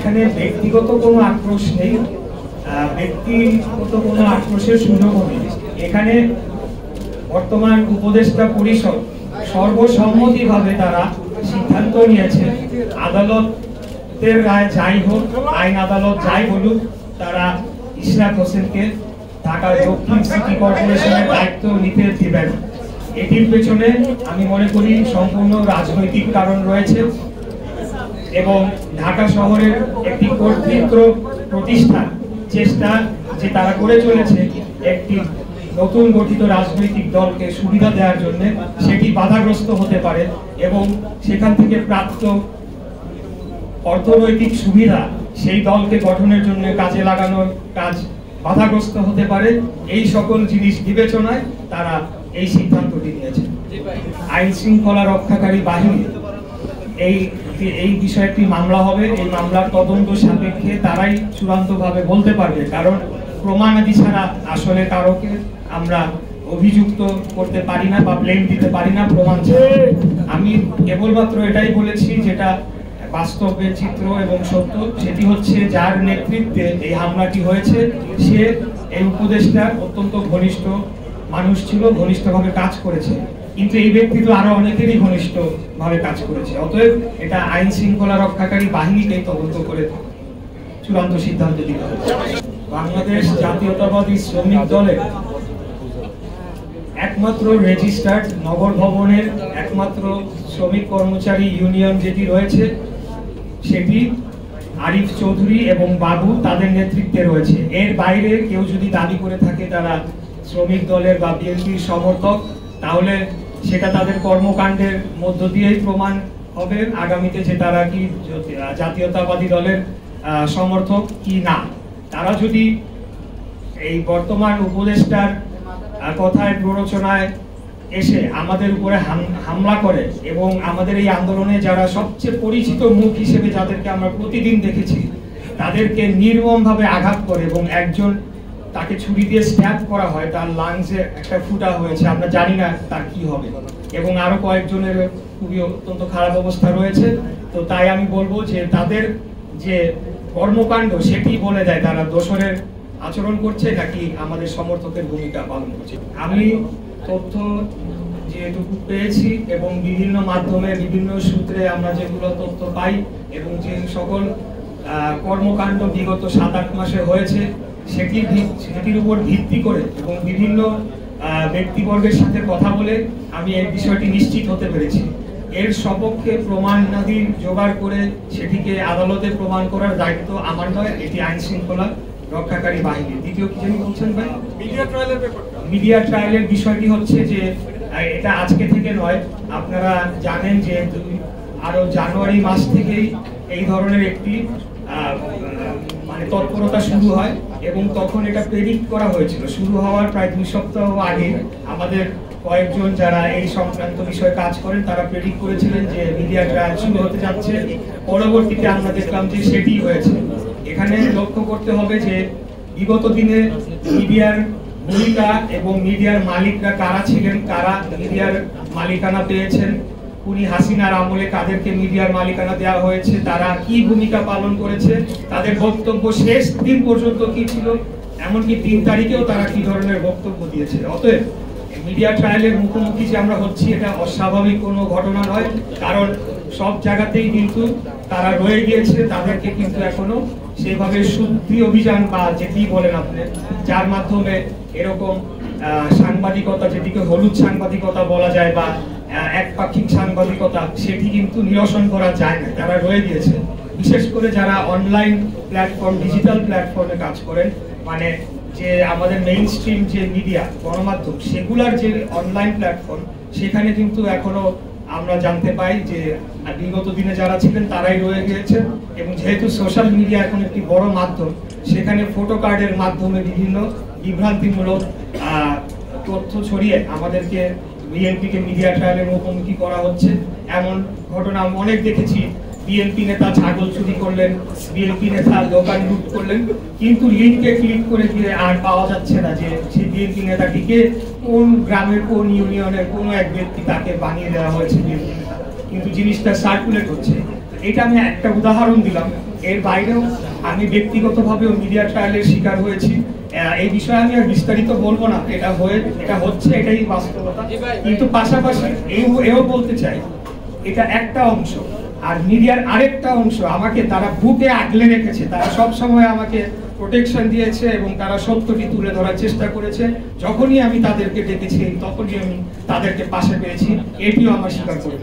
এখানে ব্যক্তিগত কোনো আক্রোশ নেই, ব্যক্তিগত কোনো আক্রোশের সুযোগও নেই। এখানে বর্তমান উপদেষ্টা পরিষদ সর্বসম্মতিভাবে তারা সিদ্ধান্ত নিয়েছে, আদালতের রায় যাই হোক, আইন আদালত যাই বলুক, তারা ইশরাক হোসেনকে ঢাকা দক্ষিণ সিটি কর্পোরেশনের দায়িত্ব নিতে দিবেন। এটির পেছনে আমি মনে করি সম্পূর্ণ রাজনৈতিক কারণ রয়েছে এবং ঢাকা শহরের একটি কর্তৃত্ব প্রতিষ্ঠার চেষ্টা যে তারা করে চলেছে একটি নতুন গঠিত রাজনৈতিক দলকে সুবিধা দেওয়ার জন্য, সেটি বাধাগ্রস্ত হতে পারে এবং সেখান থেকে প্রাপ্ত অর্থনৈতিক সুবিধা সেই দলকে গঠনের জন্য কাজে লাগানোর কাজ বাধাগ্রস্ত হতে পারে। এই সকল জিনিস বিবেচনায় তারা এই সিদ্ধান্তটি নিয়েছে। আইন শৃঙ্খলা রক্ষাকারী বাহিনী এই বিষয়ে একটি মামলা হবে, এই মামলার তদন্ত সাপেক্ষে তারাই চূড়ান্তভাবে বলতে পারবে, কারণ প্রমাণাদি ছাড়া আসলে কারোকে আমরা অভিযুক্ত করতে পারি না বা ব্লেম দিতে পারি না প্রমাণ ছাড়া। আমি কেবলমাত্র এটাই বলেছি যেটা বাস্তবের চিত্র এবং সত্য, সেটি হচ্ছে যার নেতৃত্বে এই হামলাটি হয়েছে সে এই উপদেষ্টার অত্যন্ত ঘনিষ্ঠ মানুষ ছিল, ঘনিষ্ঠভাবে কাজ করেছে, কিন্তু এই ব্যক্তি তো আরো অনেকেরই ঘনিষ্ঠভাবে কাজ করেছে। অতএব এটা আইন শৃঙ্খলা রক্ষাকারী বাহিনীকে তদন্ত করে চূড়ান্ত সিদ্ধান্ত দিতে হবে। বাংলাদেশ জাতীয়তাবাদী শ্রমিক দলের একমাত্র রেজিস্টার্ড নগর ভবনের একমাত্র শ্রমিক কর্মচারী ইউনিয়ন যেটি রয়েছে সেটি আরিফ চৌধুরী এবং বাবু তাদের নেতৃত্বে রয়েছে। এর বাইরে কেউ যদি দাবি করে থাকে তারা শ্রমিক দলের বা বিএনপির সমর্থক, তাহলে সেটা তাদের কর্মকাণ্ডের মধ্য দিয়েই প্রমাণ হবে আগামীতে যে তারা কি জাতীয়তাবাদী দলের সমর্থক কি না। তারা যদি এই বর্তমান উপদেষ্টার কথায় প্ররোচনায় এসে আমাদের উপরে হামলা করে এবং আমাদের এই আন্দোলনে যারা সবচেয়ে পরিচিত মুখ হিসেবে যাদেরকে আমরা প্রতিদিন দেখেছি তাদেরকে নির্মমভাবে আঘাত করে এবং একজন তাকে ছুরি দিয়ে স্ট্যাব করা হয়, তার লাংসে একটা ফুটা হয়েছে, আমরা জানি না তার কি হবে, এবং আরো কয়েকজনের খুবই অত্যন্ত খারাপ অবস্থা রয়েছে। তো তাই আমি বলবো যে তাদের যে কর্মকাণ্ড সেটি বলে দেয় তারা দোসরের আচরণ করছে নাকি আমাদের সমর্থকের ভূমিকা পালন করছে। আমি তথ্য যেটুকু পেয়েছি এবং বিভিন্ন মাধ্যমে বিভিন্ন সূত্রে আমরা যেগুলো তথ্য পাই এবং যে সকল কর্মকাণ্ড বিগত 7-8 মাসে হয়েছে সেটির উপর ভিত্তি করে এবং বিভিন্ন ব্যক্তিবর্গের সাথে কথা বলে আমি এই বিষয়টি নিশ্চিত হতে পেরেছি। এর সপক্ষে প্রমাণাদি জোগাড় করে সেটিকে আদালতে প্রমাণ করার দায়িত্ব আমার নয়, এটি আইন শৃঙ্খলা রক্ষাকারী বাহিনী। দ্বিতীয় কি জানি বলছেন ভাই? মিডিয়া ট্রায়ালের বিষয়টি হচ্ছে যে এটা আজকে থেকে নয়, আপনারা জানেন যে আরো জানুয়ারি মাস থেকেই এই ধরনের একটি মানে তৎপরতা শুরু হয় এবং তখন এটা প্রেডিক্ট করা হয়েছিল। শুরু হওয়ার প্রায় 2 সপ্তাহ আগে আমাদের কয়েকজন যারা এই সংক্রান্ত বিষয়ে কাজ করেন তারা প্রেডিক্ট করেছিলেন যে মিডিয়া ট্রায়াল শুরু হতে যাচ্ছে। পরবর্তীতে আমরা দেখলাম যে সেটি হয়েছে। এখানে লক্ষ্য করতে হবে যে বিগত দিনে মিডিয়ার ভূমিকা এবং মিডিয়ার মালিকরা কারা ছিলেন, কারা মিডিয়ার মালিকানা পেয়েছেন, উনি হাসিনার আমলে কাদেরকে মিডিয়ার মালিকানা দেওয়া হয়েছে, তারা কি ভূমিকা পালন করেছে, তাদের বক্তব্য শেষ দিন পর্যন্ত কি ছিল, এমনকি 3 তারিখেও তারা কি ধরনের বক্তব্য দিয়েছে। অতএব মিডিয়া ট্রায়ালের মুখোমুখি যে আমরা হচ্ছি এটা অস্বাভাবিক কোনো ঘটনা নয়, কারণ সব জায়গাতেই কিন্তু তারা রয়ে গিয়েছে, তাদেরকে কিন্তু এখনো সেভাবে শুদ্ধি অভিযান বা যেটি বলেন আপনি, যার মাধ্যমে এরকম সাংবাদিকতা যেটিকে হলুদ সাংবাদিকতা বলা যায় বা একপাক্ষিক সাংবাদিকতা, সেটি কিন্তু নিরসন করা যায় না, তারা রয়ে গিয়েছে। বিশেষ করে যারা অনলাইন প্ল্যাটফর্ম, ডিজিটাল প্ল্যাটফর্মে কাজ করেন, মানে যে আমাদের মেইন স্ট্রিম যে মিডিয়া গণমাধ্যম সেগুলার যে অনলাইন প্ল্যাটফর্ম, সেখানে কিন্তু এখনো আমরা জানতে পাই যে বিগত দিনে যারা ছিলেন তারাই রয়ে গিয়েছেন। এবং যেহেতু সোশ্যাল মিডিয়া এখন একটি বড় মাধ্যম, সেখানে ফটো কার্ডের মাধ্যমে বিভিন্ন বিভ্রান্তিমূলক তথ্য ছড়িয়ে আমাদেরকে বিএনপিকে মিডিয়া ট্রায়ালের মুখোমুখি করা হচ্ছে। এমন ঘটনা আমি অনেক দেখেছি, বিএনপি নেতা ছাগল চুরি করলেন, বিএনপি নেতা দোকান লুট করলেন, কিন্তু লিঙ্কে ক্লিক করে দিয়ে আর পাওয়া যাচ্ছে না যে সেই বিএনপি নেতাটিকে কোন গ্রামের কোন ইউনিয়নের কোনো এক ব্যক্তি তাকে বানিয়ে দেওয়া হয়েছে বিএনপি নেতা, কিন্তু জিনিসটা সার্কুলেট হচ্ছে। এটা আমি একটা উদাহরণ দিলাম। এর বাইরেও আমি ব্যক্তিগতভাবেও মিডিয়া ট্রায়ালের শিকার হয়েছি। এই বিষয়ে আমি আর বিস্তারিত বলবো না, এটা হচ্ছে, এটাই বাস্তবতা। কিন্তু পাশাপাশি এও বলতে চাই, এটা একটা অংশ, আর মিডিয়ার আরেকটা অংশ আমাকে তারা বুকে আগলে রেখেছে, তারা সব সময় আমাকে প্রোটেকশন দিয়েছে এবং তারা সত্যটি তুলে ধরার চেষ্টা করেছে। যখনই আমি তাদেরকে ডেকেছি তখনই আমি তাদেরকে পাশে পেয়েছি, এটিও আমার স্বীকার করি।